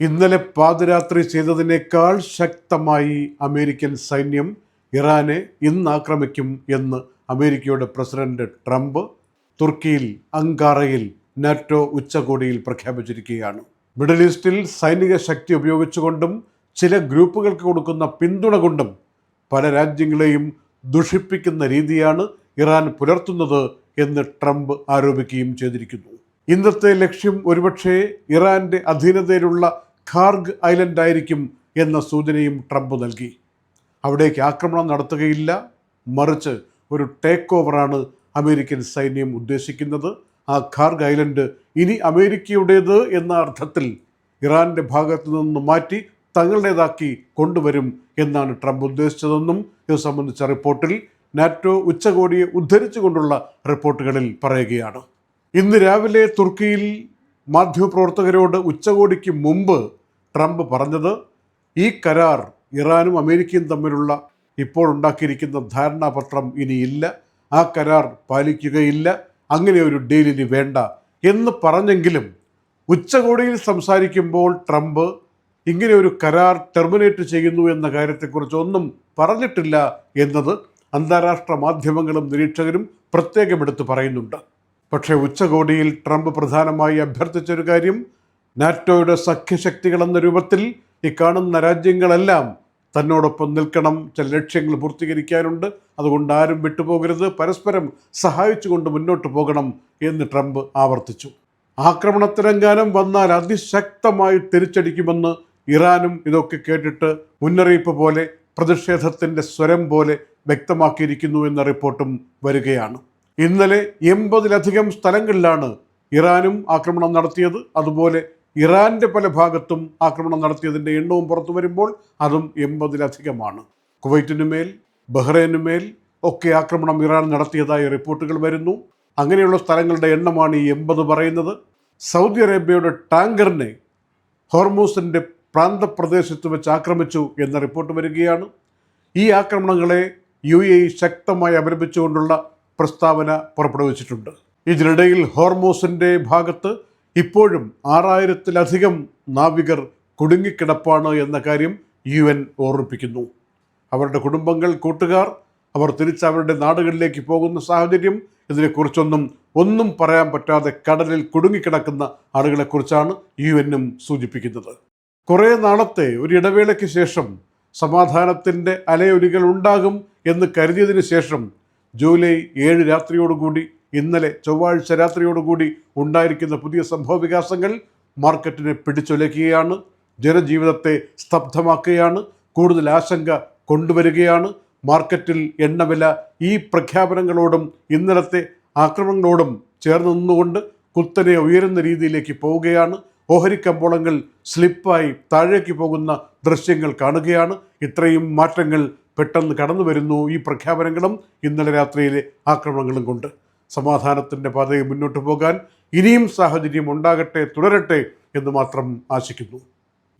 ഇന്നലെ പാതിരാത്രി ചെയ്തതിനേക്കാൾ ശക്തമായി അമേരിക്കൻ സൈന്യം ഇറാനെ ഇന്ന് ആക്രമിക്കും എന്ന് അമേരിക്കയുടെ പ്രസിഡന്റ് ട്രംപ് തുർക്കിയിൽ അങ്കാറയിൽ നാറ്റോ ഉച്ചകോടിയിൽ പ്രഖ്യാപിച്ചിരിക്കുകയാണ്. മിഡിൽ ഈസ്റ്റിൽ സൈനിക ശക്തി ഉപയോഗിച്ചുകൊണ്ടും ചില ഗ്രൂപ്പുകൾക്ക് കൊടുക്കുന്ന പിന്തുണ കൊണ്ടും പല രാജ്യങ്ങളെയും ദുഷിപ്പിക്കുന്ന രീതിയാണ് ഇറാൻ പുലർത്തുന്നത് എന്ന് ട്രംപ് ആരോപിക്കുകയും ചെയ്തിരിക്കുന്നു. ഇന്നത്തെ ലക്ഷ്യം ഒരുപക്ഷെ ഇറാന്റെ അധീനതയിലുള്ള ഖാർഗ് ഐലൻഡ് ആയിരിക്കും എന്ന സൂചനയും ട്രംപ് നൽകി. അവിടേക്ക് ആക്രമണം നടത്തുകയില്ല, മറിച്ച് ഒരു ടേക്ക് ഓവറാണ് അമേരിക്കൻ സൈന്യം ഉദ്ദേശിക്കുന്നത്. ആ ഖാർഗ് ഐലൻഡ് ഇനി അമേരിക്കയുടേത് എന്ന അർത്ഥത്തിൽ ഇറാന്റെ ഭാഗത്തു നിന്ന് മാറ്റി തങ്ങളുടേതാക്കി കൊണ്ടുവരും എന്നാണ് ട്രംപ് ഉദ്ദേശിച്ചതെന്നും ഇത് സംബന്ധിച്ച റിപ്പോർട്ടിൽ നാറ്റോ ഉച്ചകോടിയെ ഉദ്ധരിച്ചുകൊണ്ടുള്ള റിപ്പോർട്ടുകളിൽ പറയുകയാണ്. ഇന്ന് രാവിലെ തുർക്കിയിൽ മാധ്യമപ്രവർത്തകരോട് ഉച്ചകോടിക്ക് മുമ്പ് ട്രംപ് പറഞ്ഞത്, ഈ കരാർ ഇറാനും അമേരിക്കയും തമ്മിലുള്ള ഇപ്പോൾ ഉണ്ടാക്കിയിരിക്കുന്ന ധാരണാപത്രം ഇനിയില്ല, ആ കരാർ പാലിക്കുകയില്ല, അങ്ങനെ ഒരു ഡീൽ ഇനി വേണ്ട എന്ന് പറഞ്ഞെങ്കിലും ഉച്ചകോടിയിൽ സംസാരിക്കുമ്പോൾ ട്രംപ് ഇങ്ങനെ ഒരു കരാർ ടെർമിനേറ്റ് ചെയ്യുന്നു എന്ന കാര്യത്തെക്കുറിച്ച് ഒന്നും പറഞ്ഞിട്ടില്ല എന്നത് അന്താരാഷ്ട്ര മാധ്യമങ്ങളും നിരീക്ഷകരും പ്രത്യേകം എടുത്ത് പറയുന്നുണ്ട്. പക്ഷേ ഉച്ചകോടിയിൽ ട്രംപ് പ്രധാനമായി അഭ്യർത്ഥിച്ചൊരു കാര്യം, നാറ്റോയുടെ സഖ്യശക്തികൾ എന്ന രൂപത്തിൽ ഈ കാണുന്ന രാജ്യങ്ങളെല്ലാം തന്നോടൊപ്പം നിൽക്കണം, ചില ലക്ഷ്യങ്ങൾ പൂർത്തീകരിക്കാനുണ്ട്, അതുകൊണ്ട് ആരും വിട്ടുപോകരുത്, പരസ്പരം സഹായിച്ചുകൊണ്ട് മുന്നോട്ട് പോകണം എന്ന് ട്രംപ് ആവർത്തിച്ചു. ആക്രമണത്തിനെങ്ങാനും വന്നാൽ അതിശക്തമായി തിരിച്ചടിക്കുമെന്ന് ഇറാനും ഇതൊക്കെ കേട്ടിട്ട് മുന്നറിയിപ്പ് പോലെ, പ്രതിഷേധത്തിൻ്റെ സ്വരം പോലെ വ്യക്തമാക്കിയിരിക്കുന്നു എന്ന റിപ്പോർട്ടും വരികയാണ്. ഇന്നലെ 80-ലധികം സ്ഥലങ്ങളിലാണ് ഇറാനും ആക്രമണം നടത്തിയത്. അതുപോലെ ഇറാന്റെ പല ഭാഗത്തും ആക്രമണം നടത്തിയതിൻ്റെ എണ്ണവും പുറത്തു വരുമ്പോൾ അതും 80-ലധികമാണ്. കുവൈറ്റിനുമേൽ, ബഹ്റൈനുമേൽ ഒക്കെ ആക്രമണം ഇറാൻ നടത്തിയതായി റിപ്പോർട്ടുകൾ വരുന്നു. അങ്ങനെയുള്ള സ്ഥലങ്ങളുടെ എണ്ണമാണ് ഈ 80 പറയുന്നത്. സൗദി അറേബ്യയുടെ ടാങ്കറിനെ ഹോർമൂസിൻ്റെ പ്രാന്തപ്രദേശത്ത് വെച്ച് ആക്രമിച്ചു എന്ന റിപ്പോർട്ട് വരികയാണ്. ഈ ആക്രമണങ്ങളെ UAE ശക്തമായി അപലപിച്ചുകൊണ്ടുള്ള പ്രസ്താവന പുറപ്പെടുവിച്ചിട്ടുണ്ട്. ഇതിനിടയിൽ ഹോർമൂസിൻ്റെ ഭാഗത്ത് ഇപ്പോഴും 6000-ലധികം നാവികർ കുടുങ്ങിക്കിടപ്പാണ് എന്ന കാര്യം UN ഓർമ്മിപ്പിക്കുന്നു. അവരുടെ കുടുംബങ്ങൾ, കൂട്ടുകാർ, അവർ അവരുടെ നാടുകളിലേക്ക് പോകുന്ന സാഹചര്യം, ഇതിനെക്കുറിച്ചൊന്നും പറയാൻ പറ്റാതെ കടലിൽ കുടുങ്ങിക്കിടക്കുന്ന ആളുകളെക്കുറിച്ചാണ് UN സൂചിപ്പിക്കുന്നത്. കുറേ നാളത്തെ ഒരു ഇടവേളയ്ക്ക് ശേഷം സമാധാനത്തിൻ്റെ അലയൊലികൾ ഉണ്ടാകും എന്ന് കരുതിയതിന് ശേഷം ജൂലൈ 7 രാത്രിയോടുകൂടി, ഇന്നലെ ചൊവ്വാഴ്ച രാത്രിയോടുകൂടി ഉണ്ടായിരിക്കുന്ന പുതിയ സംഭവവികാസങ്ങൾ മാർക്കറ്റിനെ പിടിച്ചുലയ്ക്കുകയാണ്, ജനജീവിതത്തെ സ്തബ്ധമാക്കുകയാണ്, കൂടുതൽ ആശങ്ക കൊണ്ടുവരികയാണ്. മാർക്കറ്റിൽ എണ്ണവില ഈ പ്രഖ്യാപനങ്ങളോടും ഇന്നലത്തെ ആക്രമണങ്ങളോടും ചേർന്ന് നിന്നുകൊണ്ട് കുത്തനെ ഉയരുന്ന രീതിയിലേക്ക് പോവുകയാണ്. ഓഹരിക്കമ്പോളങ്ങൾ സ്ലിപ്പായി താഴേക്ക് പോകുന്ന ദൃശ്യങ്ങൾ കാണുകയാണ്. ഇത്രയും മാറ്റങ്ങൾ പെട്ടെന്ന് കടന്നു വരുന്നു ഈ പ്രഖ്യാപനങ്ങളും ഇന്നലെ രാത്രിയിലെ ആക്രമണങ്ങളും കൊണ്ട്. സമാധാനത്തിൻ്റെ പാതയിൽ മുന്നോട്ട് പോകാൻ ഇനിയും സാഹചര്യം ഉണ്ടാകട്ടെ, തുടരട്ടെ എന്ന് മാത്രം ആശിക്കുന്നു.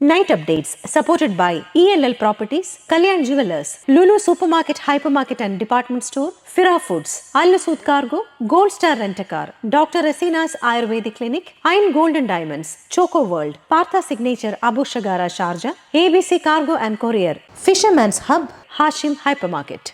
Night updates supported by ELL Properties, Kalyan Jewelers, Lulu Supermarket, Hypermarket and Department Store, Fira Foods, Al Nasood Cargo, Gold Star Rent-A-Car, Dr. Asina's Ayurvedic Clinic, Iron Gold and Diamonds, Choco World, Partha Signature Abu Shagara Sharjah, ABC Cargo and Courier, Fisherman's Hub, Hashim Hypermarket.